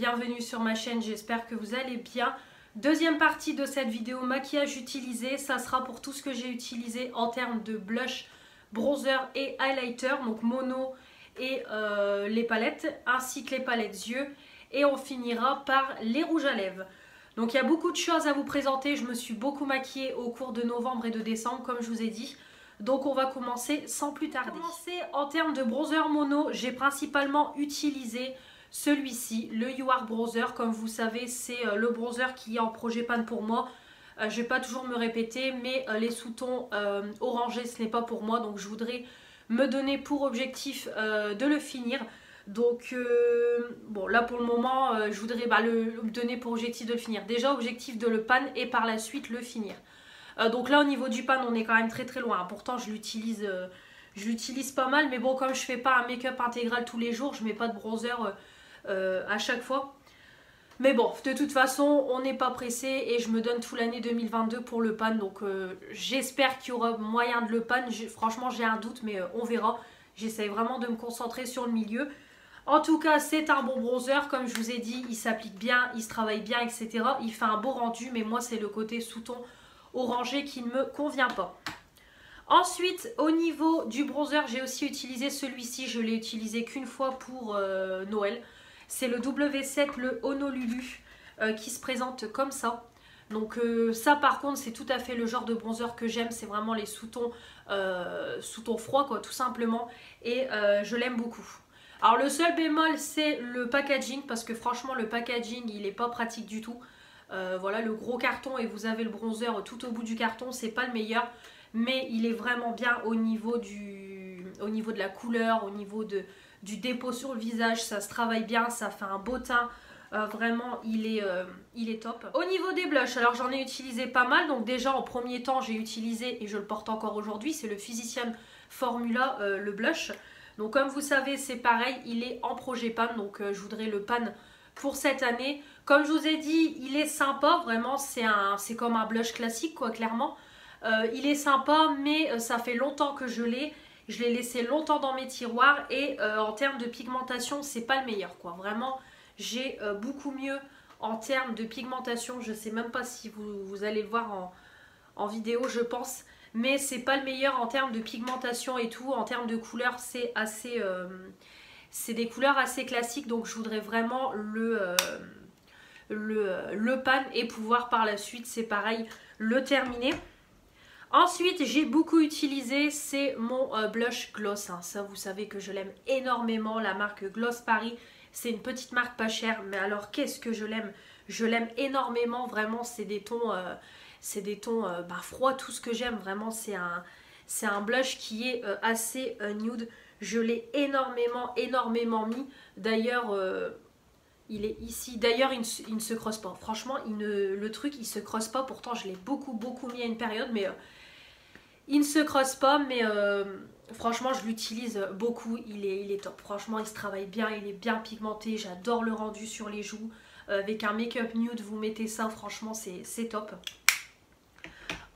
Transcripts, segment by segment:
bienvenue sur ma chaîne, j'espère que vous allez bien. Deuxième partie de cette vidéo maquillage utilisé, ça sera pour tout ce que j'ai utilisé en termes de blush, bronzer et highlighter, donc mono et les palettes, ainsi que les palettes yeux. Et on finira par les rouges à lèvres. Donc il y a beaucoup de choses à vous présenter, je me suis beaucoup maquillée au cours de novembre et de décembre comme je vous ai dit. Donc on va commencer sans plus tarder. En termes de bronzer mono, j'ai principalement utilisé celui-ci, le You Are Bronzer. Comme vous savez, c'est le bronzer qui est en projet pan pour moi. Je ne vais pas toujours me répéter, mais les sous-tons orangés, ce n'est pas pour moi. Donc je voudrais me donner pour objectif de le finir. Donc bon, là pour le moment, je voudrais me donner pour objectif de le finir. Déjà objectif de le pan et par la suite le finir. Donc là au niveau du pan on est quand même très très loin. Pourtant je l'utilise pas mal. Mais bon, comme je fais pas un make-up intégral tous les jours, je mets pas de bronzer à chaque fois. Mais bon, de toute façon on n'est pas pressé. Et je me donne tout l'année 2022 pour le pan. Donc j'espère qu'il y aura moyen de le pan. Franchement j'ai un doute, mais on verra. J'essaye vraiment de me concentrer sur le milieu. En tout cas, c'est un bon bronzer. Comme je vous ai dit, il s'applique bien, il se travaille bien, etc. Il fait un beau rendu. Mais moi c'est le côté sous-ton orangé qui ne me convient pas. Ensuite, au niveau du bronzer, j'ai aussi utilisé celui-ci. Je l'ai utilisé qu'une fois pour Noël. C'est le W7, le Honolulu, qui se présente comme ça. Donc ça par contre, c'est tout à fait le genre de bronzer que j'aime. C'est vraiment les sous-tons froids, quoi, tout simplement. Et je l'aime beaucoup. Alors le seul bémol, c'est le packaging. Parce que franchement, le packaging, il n'est pas pratique du tout. Voilà, le gros carton et vous avez le bronzer tout au bout du carton, c'est pas le meilleur, mais il est vraiment bien au niveau de la couleur, au niveau du dépôt sur le visage. Ça se travaille bien, ça fait un beau teint, vraiment il est top. Au niveau des blushs, alors j'en ai utilisé pas mal. Donc déjà en premier temps j'ai utilisé, et je le porte encore aujourd'hui, c'est le Physician Formula, le blush. Donc comme vous savez c'est pareil, il est en projet pan, donc je voudrais le pan pour cette année. Comme je vous ai dit, il est sympa, vraiment, c'est comme un blush classique, quoi, clairement. Il est sympa, mais ça fait longtemps que je l'ai. Je l'ai laissé longtemps dans mes tiroirs et en termes de pigmentation, c'est pas le meilleur, quoi. Vraiment, j'ai beaucoup mieux en termes de pigmentation. Je sais même pas si vous allez le voir en vidéo, je pense. Mais c'est pas le meilleur en termes de pigmentation et tout. En termes de couleurs, c'est assez... c'est des couleurs assez classiques, donc je voudrais vraiment le pan et pouvoir par la suite, c'est pareil, le terminer. Ensuite, j'ai beaucoup utilisé, c'est mon blush gloss. Hein. Ça, vous savez que je l'aime énormément, la marque Gloss Paris. C'est une petite marque pas chère, mais alors qu'est-ce que je l'aime? Je l'aime énormément, vraiment, c'est des tons, froids, tout ce que j'aime. Vraiment, c'est un blush qui est assez nude. Je l'ai énormément mis. D'ailleurs, il est ici. D'ailleurs, il ne se crosse pas. Franchement, le truc, il se crosse pas. Pourtant, je l'ai beaucoup mis à une période. Mais il ne se crosse pas. Mais franchement, je l'utilise beaucoup. Il est top. Franchement, il se travaille bien. Il est bien pigmenté. J'adore le rendu sur les joues. Avec un make-up nude, vous mettez ça. Franchement, c'est top.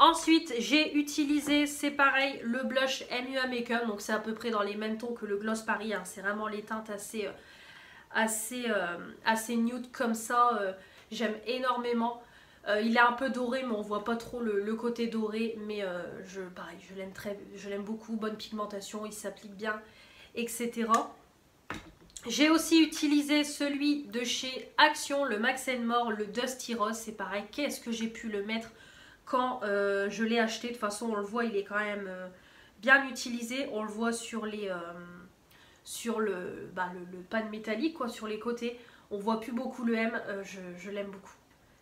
Ensuite, j'ai utilisé, c'est pareil, le blush MUA Makeup. Donc c'est à peu près dans les mêmes tons que le Gloss Paris. Hein. C'est vraiment les teintes assez nude comme ça. J'aime énormément. Il est un peu doré, mais on voit pas trop le côté doré. Mais pareil, je l'aime beaucoup. Bonne pigmentation, il s'applique bien, etc. J'ai aussi utilisé celui de chez Action, le Max More, le Dusty Rose. C'est pareil, qu'est-ce que j'ai pu le mettre quand je l'ai acheté. De toute façon on le voit, il est quand même bien utilisé. On le voit sur le pan métallique, quoi, sur les côtés. On voit plus beaucoup le M. Je l'aime beaucoup.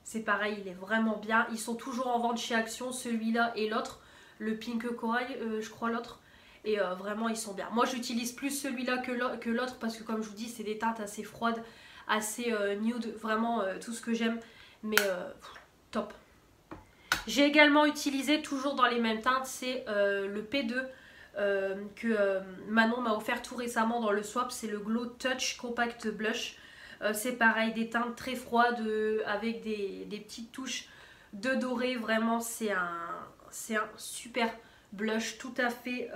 C'est pareil, il est vraiment bien. Ils sont toujours en vente chez Action, celui-là et l'autre, le Pink Corail, je crois l'autre. Et vraiment ils sont bien. Moi j'utilise plus celui-là que l'autre parce que comme je vous dis, c'est des teintes assez froides, assez nude, vraiment tout ce que j'aime. Mais top. J'ai également utilisé, toujours dans les mêmes teintes, c'est le P2 que Manon m'a offert tout récemment dans le swap. C'est le Glow Touch Compact Blush. C'est pareil, des teintes très froides avec des petites touches de doré. Vraiment, c'est un super blush, tout à fait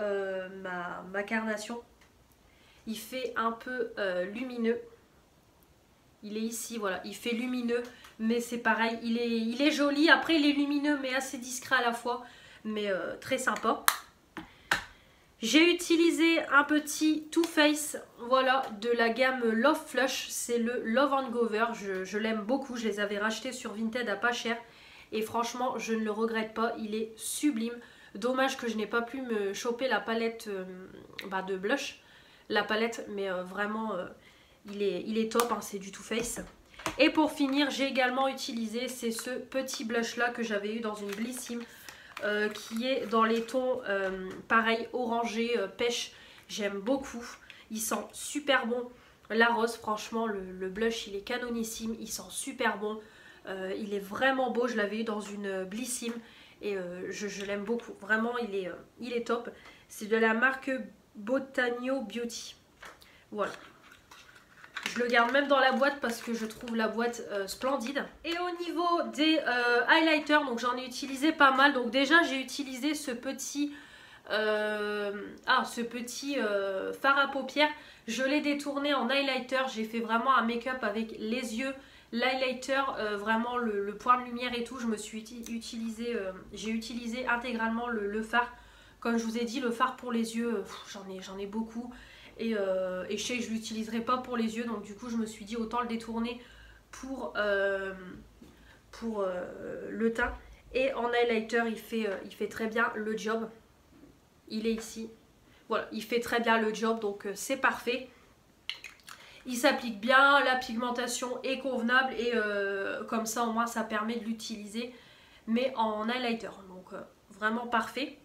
ma carnation. Il fait un peu lumineux. Il est ici, voilà, il fait lumineux, mais c'est pareil, il est joli. Après, il est lumineux, mais assez discret à la fois, mais très sympa. J'ai utilisé un petit Too Faced, voilà, de la gamme Love Flush. C'est le Love and Gover, je l'aime beaucoup. Je les avais rachetés sur Vinted à pas cher. Et franchement, je ne le regrette pas, il est sublime. Dommage que je n'ai pas pu me choper la palette de blush. La palette, mais vraiment, il est top, hein, c'est du Too Faced. Et pour finir, j'ai également utilisé, c'est ce petit blush là que j'avais eu dans une Blissim. Qui est dans les tons pareil orangé, pêche. J'aime beaucoup, il sent super bon. La rose, franchement le blush il est canonissime, il sent super bon. Il est vraiment beau, je l'avais eu dans une Blissim et je l'aime beaucoup. Vraiment il est top. C'est de la marque Botanio Beauty. Voilà. Je le garde même dans la boîte parce que je trouve la boîte splendide. Et au niveau des highlighters, donc j'en ai utilisé pas mal. Donc déjà j'ai utilisé ce petit fard à paupières. Je l'ai détourné en highlighter. J'ai fait vraiment un make-up avec les yeux, l'highlighter, vraiment le point de lumière et tout. Je me suis j'ai utilisé intégralement le fard. Comme je vous ai dit, le fard pour les yeux, j'en ai beaucoup. Et je sais que je ne l'utiliserai pas pour les yeux, donc du coup je me suis dit autant le détourner pour le teint. Et en highlighter il fait très bien le job. Il est ici. Voilà, il fait très bien le job, donc c'est parfait. Il s'applique bien, la pigmentation est convenable et comme ça au moins ça permet de l'utiliser. Mais en highlighter, donc vraiment parfait.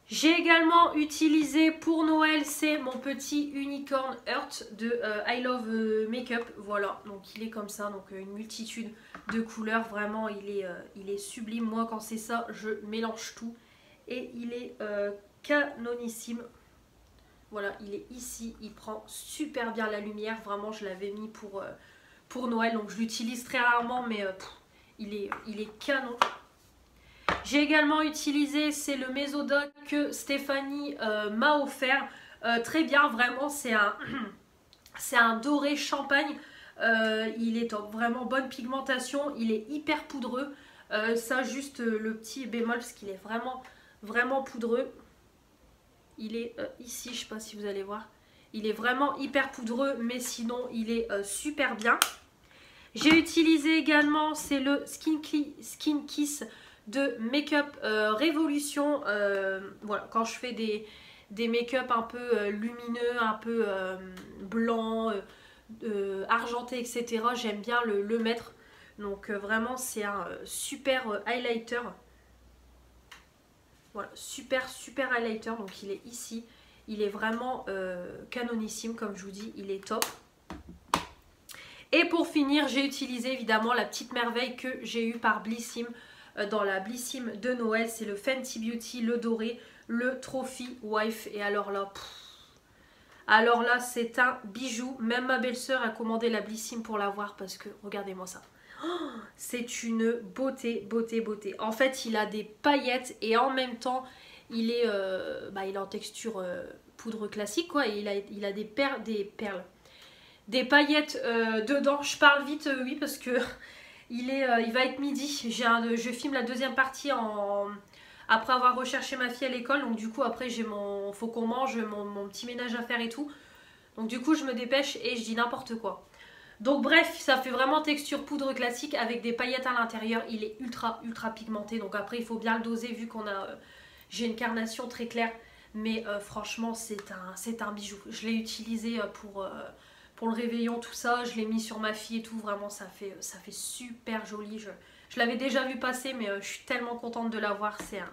J'ai également utilisé pour Noël, c'est mon petit Unicorn Heart de I Love Makeup. Voilà, donc il est comme ça, donc une multitude de couleurs. Vraiment, il est sublime. Moi, quand c'est ça, je mélange tout. Et il est canonissime. Voilà, il est ici. Il prend super bien la lumière. Vraiment, je l'avais mis pour Noël. Donc, je l'utilise très rarement, mais il est canon. J'ai également utilisé, c'est le Mesodoc que Stéphanie m'a offert. Très bien, vraiment, c'est un doré champagne. Il est top, vraiment bonne pigmentation. Il est hyper poudreux. Ça, juste le petit bémol, parce qu'il est vraiment poudreux. Il est ici, je ne sais pas si vous allez voir. Il est vraiment hyper poudreux, mais sinon, il est super bien. J'ai utilisé également, c'est le Skin Kiss de Make-up Révolution. Voilà, quand je fais des make-up un peu lumineux, un peu blanc, argenté, etc. J'aime bien le mettre. Donc vraiment c'est un super highlighter. Voilà, super highlighter. Donc il est ici. Il est vraiment canonissime, comme je vous dis, il est top. Et pour finir, j'ai utilisé évidemment la petite merveille que j'ai eue par Blissim. Dans la Blissim de Noël, c'est le Fenty Beauty, le doré, le Trophy Wife. Et alors là, c'est un bijou. Même ma belle-sœur a commandé la Blissim pour l'avoir parce que, regardez-moi ça. Oh, c'est une beauté. En fait, il a des paillettes et en même temps, il est en texture poudre classique, quoi. Et il a des perles. Des paillettes dedans. Je parle vite, oui, parce que il va être midi. Je filme la deuxième partie après avoir recherché ma fille à l'école. Donc du coup après faut qu'on mange, mon petit ménage à faire et tout. Donc du coup je me dépêche et je dis n'importe quoi. Donc bref, ça fait vraiment texture poudre classique avec des paillettes à l'intérieur. Il est ultra pigmenté. Donc après il faut bien le doser vu qu'on a j'ai une carnation très claire. Mais franchement c'est un bijou. Je l'ai utilisé pour le réveillon, tout ça, je l'ai mis sur ma fille et tout, vraiment ça fait super joli. Je l'avais déjà vu passer, mais je suis tellement contente de l'avoir, c'est un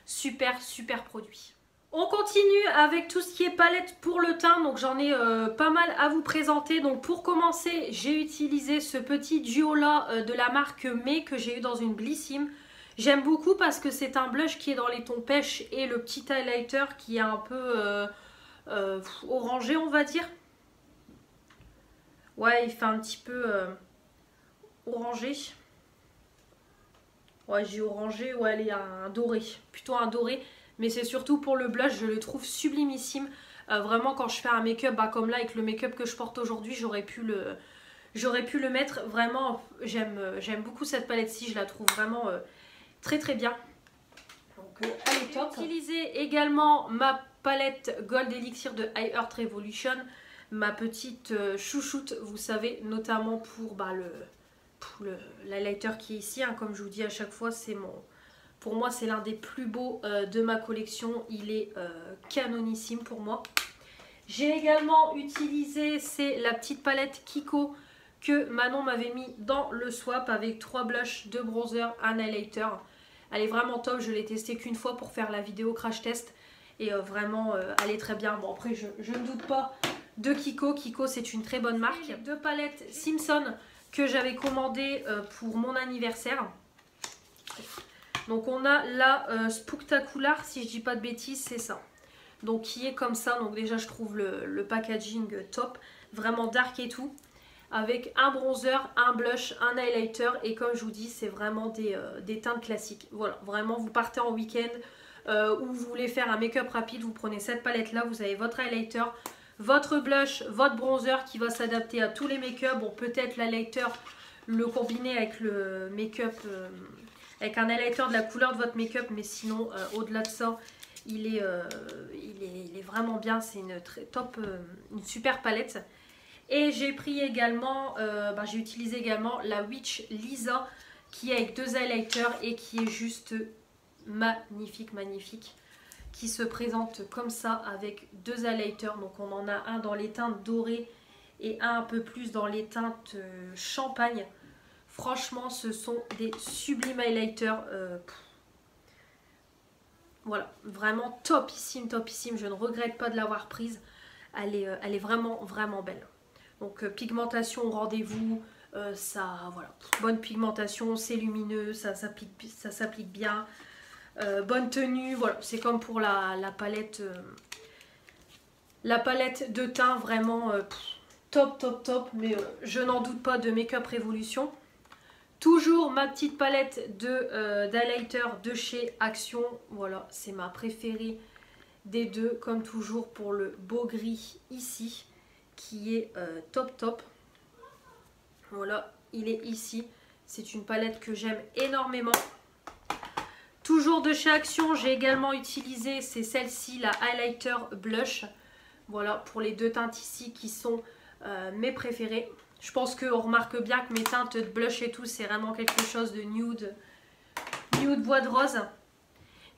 super produit. On continue avec tout ce qui est palette pour le teint, donc j'en ai pas mal à vous présenter. Donc pour commencer, j'ai utilisé ce petit duo là de la marque May que j'ai eu dans une Blissim. J'aime beaucoup parce que c'est un blush qui est dans les tons pêche et le petit highlighter qui est un peu orangé, on va dire. Ouais, il fait un petit peu orangé. Ouais, j'ai orangé, ouais, elle est un doré. Plutôt un doré. Mais c'est surtout pour le blush, je le trouve sublimissime. Vraiment, quand je fais un make-up, comme là, avec le make-up que je porte aujourd'hui, j'aurais pu j'aurais pu le mettre. Vraiment, j'aime beaucoup cette palette-ci, je la trouve vraiment très très bien. Donc elle est top. J'ai utilisé également ma palette Gold Elixir de High Earth Revolution, ma petite chouchoute, vous savez, notamment pour l'highlighter qui est ici, hein, comme je vous dis à chaque fois, pour moi c'est l'un des plus beaux de ma collection, il est canonissime pour moi. J'ai également utilisé, c'est la petite palette Kiko que Manon m'avait mis dans le swap avec 3 blushs, 2 bronzers, un highlighter. Elle est vraiment top, je l'ai testée qu'une fois pour faire la vidéo crash test et vraiment elle est très bien. Bon après je ne doute pas de Kiko, Kiko c'est une très bonne marque. Les 2 palettes Simpson que j'avais commandées pour mon anniversaire. Donc on a la Spooktacular, si je dis pas de bêtises, c'est ça. Donc qui est comme ça, donc déjà je trouve le packaging top, vraiment dark et tout. Avec un bronzer, un blush, un highlighter et comme je vous dis c'est vraiment des teintes classiques. Voilà, vraiment vous partez en week-end ou vous voulez faire un make-up rapide, vous prenez cette palette là, vous avez votre highlighter, votre blush, votre bronzer qui va s'adapter à tous les make-up. Bon peut-être l'highlighter le combiner avec le make-up, avec un highlighter de la couleur de votre make-up, mais sinon au-delà de ça il est vraiment bien, c'est une une super palette. Et j'ai pris également, j'ai utilisé également la Witch Lisa qui est avec 2 highlighters et qui est juste magnifique, magnifique. Qui se présente comme ça avec 2 highlighters. Donc on en a un dans les teintes dorées et un peu plus dans les teintes champagne. Franchement ce sont des sublimes highlighters. Voilà, vraiment topissime, topissime. Je ne regrette pas de l'avoir prise. Elle est vraiment, vraiment belle. Donc pigmentation au rendez-vous, voilà, bonne pigmentation, c'est lumineux, ça s'applique bien, bonne tenue, voilà, c'est comme pour la palette de teint, vraiment top, top, top, mais je n'en doute pas de Make-up Révolution. Toujours ma petite palette d'highlighter de chez Action, voilà, c'est ma préférée des deux, comme toujours pour le beau gris ici. Qui est top top. Voilà, il est ici. C'est une palette que j'aime énormément. Toujours de chez Action, j'ai également utilisé, c'est celle-ci, la highlighter blush. Voilà, pour les 2 teintes ici qui sont mes préférées. Je pense qu'on remarque bien que mes teintes de blush et tout, c'est vraiment quelque chose de nude bois de rose.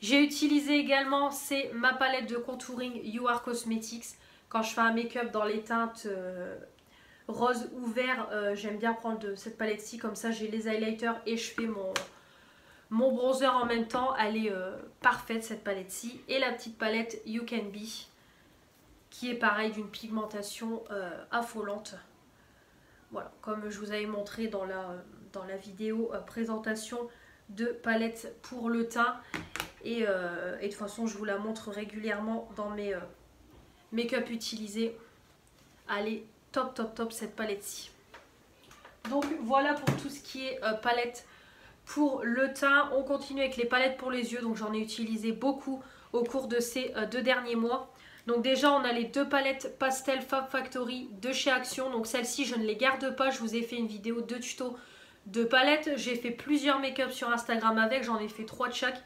J'ai utilisé également, c'est ma palette de contouring You Are Cosmetics. Quand je fais un make-up dans les teintes rose ou vert, j'aime bien prendre cette palette-ci. Comme ça, j'ai les highlighters et je fais mon bronzer en même temps. Elle est parfaite, cette palette-ci. Et la petite palette You Can Be, qui est pareil, d'une pigmentation affolante. Voilà, comme je vous avais montré dans la vidéo présentation de palette pour le teint. Et de toute façon, je vous la montre régulièrement dans mes make-up utilisés. Elle est top, top, top cette palette-ci. Donc voilà pour tout ce qui est palette pour le teint. On continue avec les palettes pour les yeux. Donc j'en ai utilisé beaucoup au cours de ces 2 derniers mois. Donc déjà on a les 2 palettes Pastel Fab Factory de chez Action. Donc celles-ci je ne les garde pas. Je vous ai fait une vidéo de tuto de palettes. J'ai fait plusieurs make-up sur Instagram avec. J'en ai fait 3 de chaque.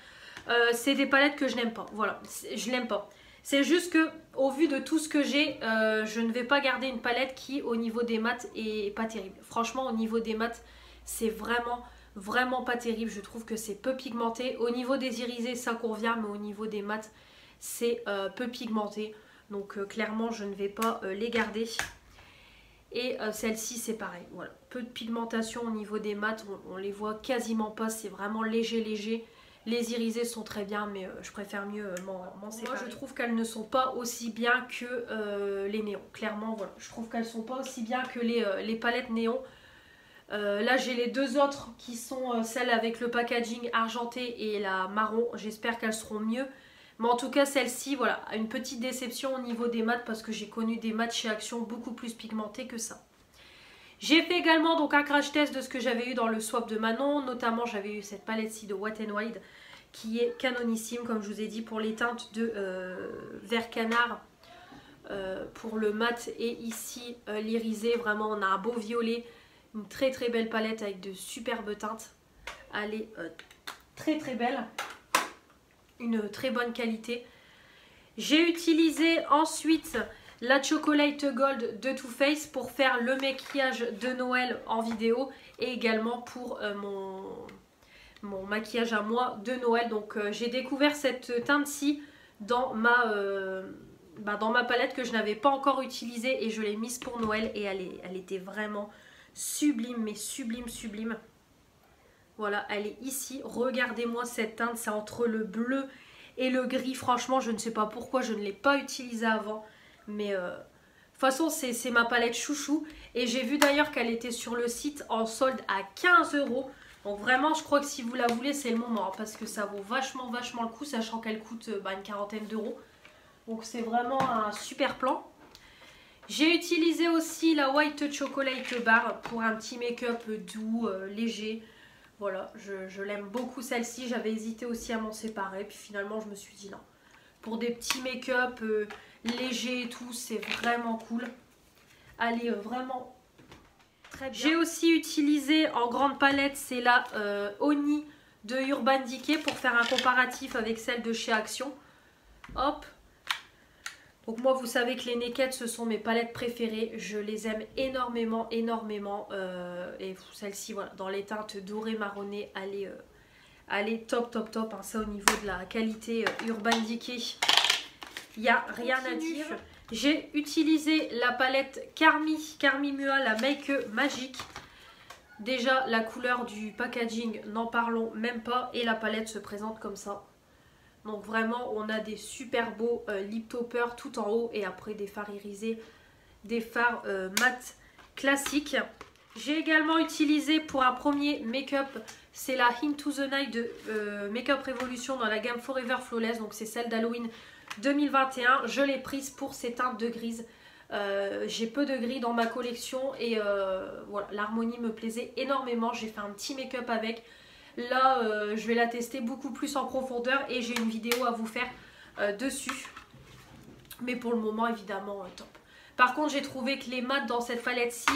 C'est des palettes que je n'aime pas. Voilà, je l'aime pas. C'est juste que au vu de tout ce que j'ai, je ne vais pas garder une palette qui au niveau des mats est pas terrible. Franchement au niveau des mats c'est vraiment pas terrible. Je trouve que c'est peu pigmenté. Au niveau des irisés ça convient, mais au niveau des mats c'est peu pigmenté. Donc clairement je ne vais pas les garder. Et celle-ci c'est pareil. Voilà, peu de pigmentation au niveau des mats. On les voit quasiment pas. C'est vraiment léger. Les irisés sont très bien, mais je préfère mieux m'en séparer. Moi, je trouve qu'elles ne sont pas aussi bien que les néons. Clairement, voilà. Je trouve qu'elles ne sont pas aussi bien que les palettes néons. Là, j'ai les 2 autres qui sont celles avec le packaging argenté et la marron. J'espère qu'elles seront mieux. Mais en tout cas, celle-ci, voilà, a une petite déception au niveau des mats parce que j'ai connu des mats chez Action beaucoup plus pigmentés que ça. J'ai fait également donc un crash test de ce que j'avais eu dans le swap de Manon. Notamment, j'avais eu cette palette-ci de Wet n Wild qui est canonissime, comme je vous ai dit, pour les teintes de vert canard, pour le mat et ici l'irisé. Vraiment on a un beau violet, une très très belle palette avec de superbes teintes. Elle est très très belle, une très bonne qualité. J'ai utilisé ensuite la Chocolate Gold de Too Faced pour faire le maquillage de Noël en vidéo et également pour mon maquillage à moi de Noël. Donc j'ai découvert cette teinte-ci dans ma palette que je n'avais pas encore utilisée et je l'ai mise pour Noël et elle était vraiment sublime, mais sublime, sublime. Voilà, elle est ici. Regardez-moi cette teinte, c'est entre le bleu et le gris. Franchement, je ne sais pas pourquoi je ne l'ai pas utilisée avant. Mais de toute façon, c'est ma palette chouchou. Et j'ai vu d'ailleurs qu'elle était sur le site en solde à 15 €. Donc vraiment, je crois que si vous la voulez, c'est le moment. Hein, parce que ça vaut vachement, vachement le coup, sachant qu'elle coûte une quarantaine d'euros. Donc c'est vraiment un super plan. J'ai utilisé aussi la White Chocolate Bar pour un petit make-up doux, léger. Voilà, je l'aime beaucoup celle-ci. J'avais hésité aussi à m'en séparer. Puis finalement, je me suis dit non. Pour des petits make-up légers et tout, c'est vraiment cool. Elle est vraiment très bien. J'ai aussi utilisé en grande palette, c'est la Oni de Urban Decay pour faire un comparatif avec celle de chez Action. Hop. Donc moi, vous savez que les Naked, ce sont mes palettes préférées. Je les aime énormément, énormément. Et celle-ci, voilà, dans les teintes dorées, marronnées, elle est top, top, top. Hein. Ça, au niveau de la qualité Urban Decay, il n'y a rien à dire. J'ai utilisé la palette Carmi Mua, la Make Magic. Déjà, la couleur du packaging, n'en parlons même pas. Et la palette se présente comme ça. Donc vraiment, on a des super beaux lip toppers tout en haut et après des fards irisés, des fards mat classiques. J'ai également utilisé pour un premier make-up, c'est la Into the Night de Make-up Revolution dans la gamme Forever Flawless. Donc c'est celle d'Halloween 2021. Je l'ai prise pour ces teintes de grise. J'ai peu de gris dans ma collection et voilà, l'harmonie me plaisait énormément. J'ai fait un petit make-up avec. Là, je vais la tester beaucoup plus en profondeur et j'ai une vidéo à vous faire dessus. Mais pour le moment, évidemment, top. Par contre, j'ai trouvé que les mats dans cette palette-ci,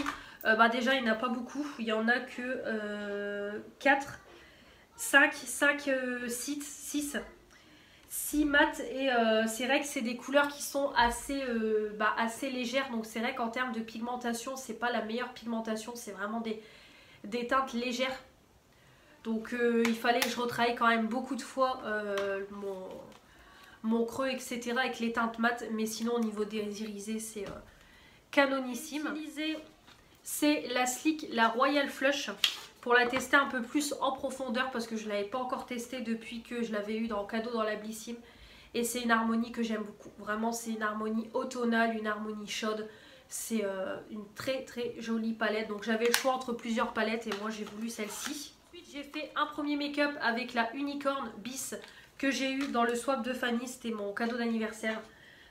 déjà, il n'y en a pas beaucoup. Il n'y en a que 4, 5, 6 mats. Et c'est vrai que c'est des couleurs qui sont assez légères. Donc c'est vrai qu'en termes de pigmentation, c'est pas la meilleure pigmentation. C'est vraiment des teintes légères. Donc il fallait que je retravaille quand même beaucoup de fois mon creux, etc. avec les teintes mat. Mais sinon au niveau des irisés, c'est canonissime. C'est la Sleek, la Royal Flush, pour la tester un peu plus en profondeur parce que je ne l'avais pas encore testée depuis que je l'avais eu dans cadeau dans la Blissim. Et c'est une harmonie que j'aime beaucoup. Vraiment, c'est une harmonie automnale, une harmonie chaude. C'est une très très jolie palette. Donc j'avais le choix entre plusieurs palettes et moi j'ai voulu celle-ci. J'ai fait un premier make-up avec la Unicorn Bis que j'ai eu dans le swap de Fanny. C'était mon cadeau d'anniversaire.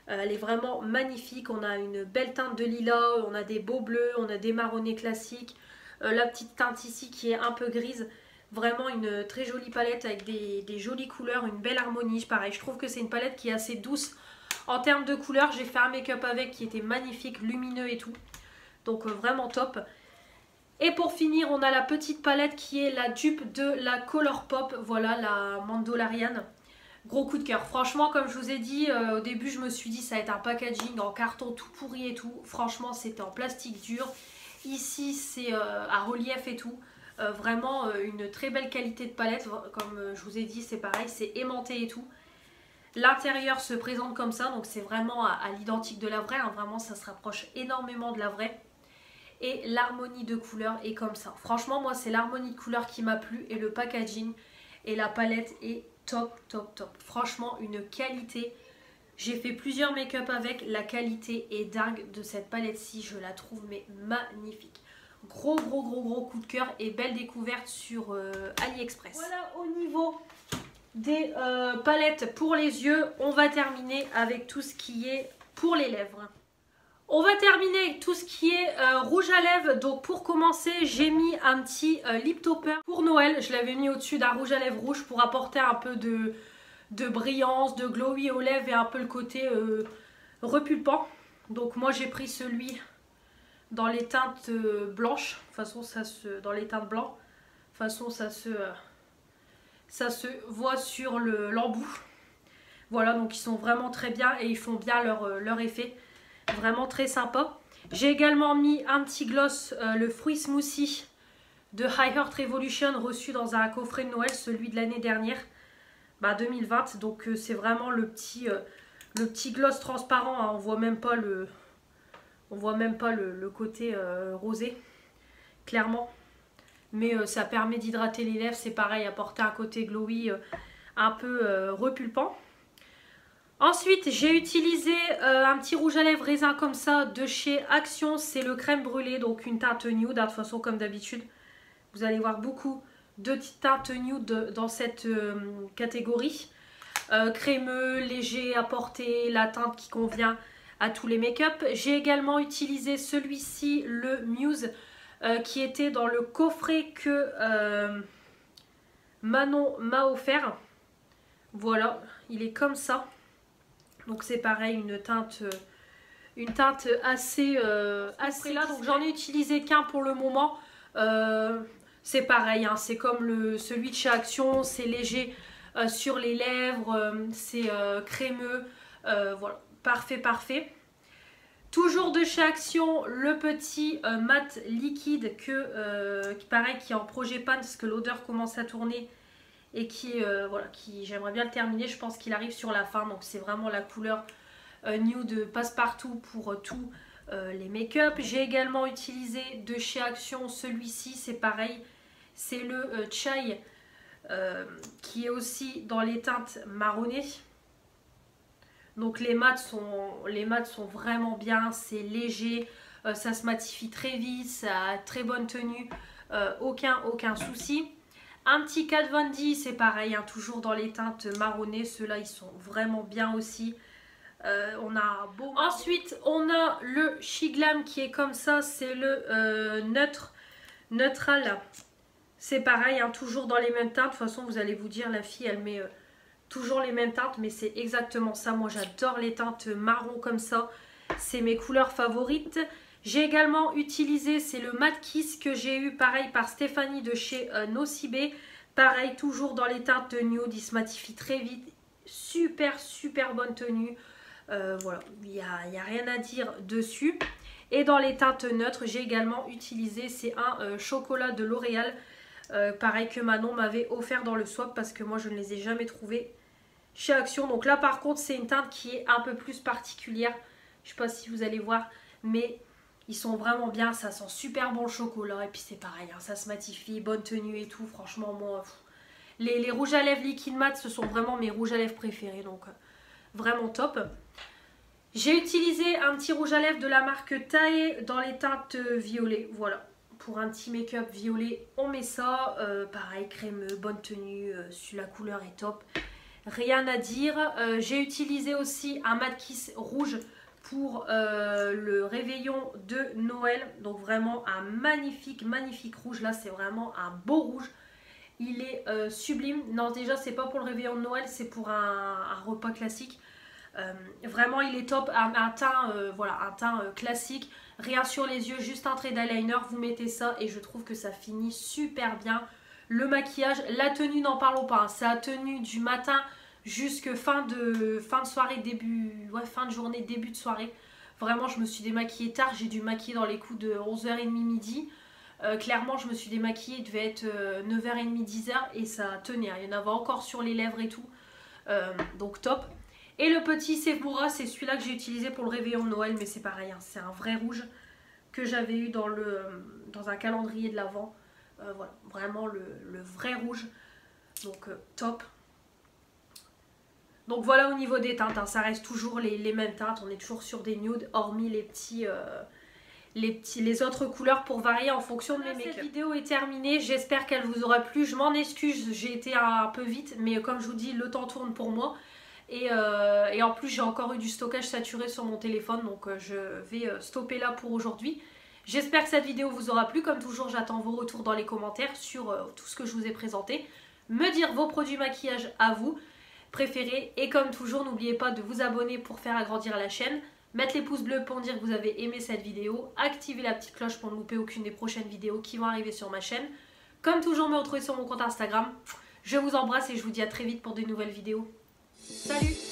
Elle est vraiment magnifique. On a une belle teinte de lilas, on a des beaux bleus, on a des marronnés classiques. La petite teinte ici qui est un peu grise. Vraiment une très jolie palette avec des jolies couleurs, une belle harmonie. Pareil, je trouve que c'est une palette qui est assez douce en termes de couleurs. J'ai fait un make-up avec qui était magnifique, lumineux et tout. Donc vraiment top. Et pour finir, on a la petite palette qui est la dupe de la Colourpop. Voilà, la Mandalorian. Gros coup de cœur. Franchement, comme je vous ai dit, au début, je me suis dit ça va être un packaging en carton tout pourri et tout. Franchement, c'était en plastique dur. Ici, c'est à relief et tout. Vraiment, une très belle qualité de palette. Comme je vous ai dit, c'est pareil, c'est aimanté et tout. L'intérieur se présente comme ça. Donc, c'est vraiment à l'identique de la vraie. Hein. Vraiment, ça se rapproche énormément de la vraie. Et l'harmonie de couleurs est comme ça. Franchement, moi, c'est l'harmonie de couleurs qui m'a plu. Et le packaging et la palette est top, top, top. Franchement, une qualité. J'ai fait plusieurs make-up avec. La qualité est dingue de cette palette-ci. Je la trouve mais magnifique. Gros, gros, gros, gros coup de cœur. Et belle découverte sur AliExpress. Voilà au niveau des palettes pour les yeux. On va terminer avec tout ce qui est pour les lèvres. On va terminer avec tout ce qui est rouge à lèvres. Donc pour commencer, j'ai mis un petit lip topper pour Noël. Je l'avais mis au-dessus d'un rouge à lèvres rouge pour apporter un peu de brillance, de glowy aux lèvres et un peu le côté repulpant. Donc moi j'ai pris celui dans les teintes blanches. De toute façon ça se... dans les teintes blancs. De toute façon ça se voit sur l'embout. Voilà, donc ils sont vraiment très bien et ils font bien leur effet. Vraiment très sympa. J'ai également mis un petit gloss, le fruit smoothie de High Heart Revolution, reçu dans un coffret de Noël, celui de l'année dernière, 2020. Donc c'est vraiment le petit gloss transparent, hein. On voit même pas le côté rosé, clairement. Mais ça permet d'hydrater les lèvres, c'est pareil, apporter un côté glowy un peu repulpant. Ensuite, j'ai utilisé un petit rouge à lèvres raisin comme ça de chez Action. C'est le crème brûlée, donc une teinte nude, hein, de toute façon comme d'habitude. Vous allez voir beaucoup de teintes nude dans cette catégorie. Crémeux, léger à porter, la teinte qui convient à tous les make-up. J'ai également utilisé celui-ci, le Muse, qui était dans le coffret que Manon m'a offert. Voilà, il est comme ça. Donc c'est pareil, une teinte assez là. Donc j'en ai utilisé qu'un pour le moment. C'est pareil, hein, c'est comme celui de chez Action, c'est léger sur les lèvres, c'est crémeux. Voilà, parfait. Toujours de chez Action, le petit mat liquide qui est en projet pan parce que l'odeur commence à tourner. Et voilà, j'aimerais bien le terminer, je pense qu'il arrive sur la fin. Donc c'est vraiment la couleur nude passe-partout pour tous les make-up. J'ai également utilisé de chez Action celui-ci, c'est pareil. C'est le Chai qui est aussi dans les teintes marronnées. Donc les mats sont vraiment bien, c'est léger, ça se matifie très vite, ça a très bonne tenue, aucun souci. Un petit Kat Von D, c'est pareil, hein, toujours dans les teintes marronnées. Ceux-là, ils sont vraiment bien aussi. On a un beau... Ensuite, on a le Shiglam qui est comme ça. C'est le neutral. C'est pareil, hein, toujours dans les mêmes teintes. De toute façon, vous allez vous dire, la fille, elle met toujours les mêmes teintes. Mais c'est exactement ça. Moi, j'adore les teintes marron comme ça. C'est mes couleurs favorites. J'ai également utilisé, c'est le Mat Kiss que j'ai eu pareil par Stéphanie de chez Nocibé. Pareil, toujours dans les teintes nude, il se matifie très vite. Super bonne tenue. Voilà, il n'y a rien à dire dessus. Et dans les teintes neutres, j'ai également utilisé, c'est un chocolat de L'Oréal. Pareil que Manon m'avait offert dans le swap parce que moi je ne les ai jamais trouvés chez Action. Donc là par contre, c'est une teinte qui est un peu plus particulière. Je ne sais pas si vous allez voir, mais... ils sont vraiment bien, ça sent super bon le chocolat et puis c'est pareil, hein, ça se matifie, bonne tenue et tout. Franchement, moi, les rouges à lèvres liquide mat, ce sont vraiment mes rouges à lèvres préférés, donc vraiment top. J'ai utilisé un petit rouge à lèvres de la marque Tae dans les teintes violet, voilà. Pour un petit make-up violet, on met ça, pareil, crémeux, bonne tenue, la couleur est top. Rien à dire. J'ai utilisé aussi un Mat Kiss rouge pour le réveillon de Noël. Donc vraiment un magnifique rouge. Là c'est vraiment un beau rouge. Il est sublime. Non, déjà c'est pas pour le réveillon de Noël, c'est pour un repas classique. Vraiment il est top. Un teint, voilà, un teint classique. Rien sur les yeux, juste un trait d'eyeliner. Vous mettez ça et je trouve que ça finit super bien. Le maquillage, la tenue n'en parlons pas, hein. C'est la tenue du matin jusque fin de soirée, fin de journée, début de soirée. Vraiment, je me suis démaquillée tard. J'ai dû maquiller dans les coups de 11h30, midi. Clairement, je me suis démaquillée, il devait être 9h30, 10h et ça tenait. Il y en avait encore sur les lèvres et tout. Donc top. Et le petit Sephora, c'est celui-là que j'ai utilisé pour le réveillon de Noël, mais c'est pareil, hein, c'est un vrai rouge que j'avais eu dans un calendrier de l'Avent. Voilà, vraiment le vrai rouge. Donc top. Donc voilà au niveau des teintes, hein, ça reste toujours les mêmes teintes, on est toujours sur des nudes, hormis les autres couleurs pour varier en fonction de mes make-up. Cette vidéo est terminée, j'espère qu'elle vous aura plu, je m'en excuse, j'ai été un peu vite, mais comme je vous dis, le temps tourne pour moi. Et en plus j'ai encore eu du stockage saturé sur mon téléphone, donc je vais stopper là pour aujourd'hui. J'espère que cette vidéo vous aura plu, comme toujours j'attends vos retours dans les commentaires sur tout ce que je vous ai présenté. Me dire vos produits maquillage à vous préférés, et comme toujours n'oubliez pas de vous abonner pour faire agrandir la chaîne. mettre les pouces bleus pour me dire que vous avez aimé cette vidéo, activer la petite cloche pour ne louper aucune des prochaines vidéos qui vont arriver sur ma chaîne. Comme toujours, me retrouver sur mon compte Instagram. Je vous embrasse et je vous dis à très vite pour de nouvelles vidéos. Salut!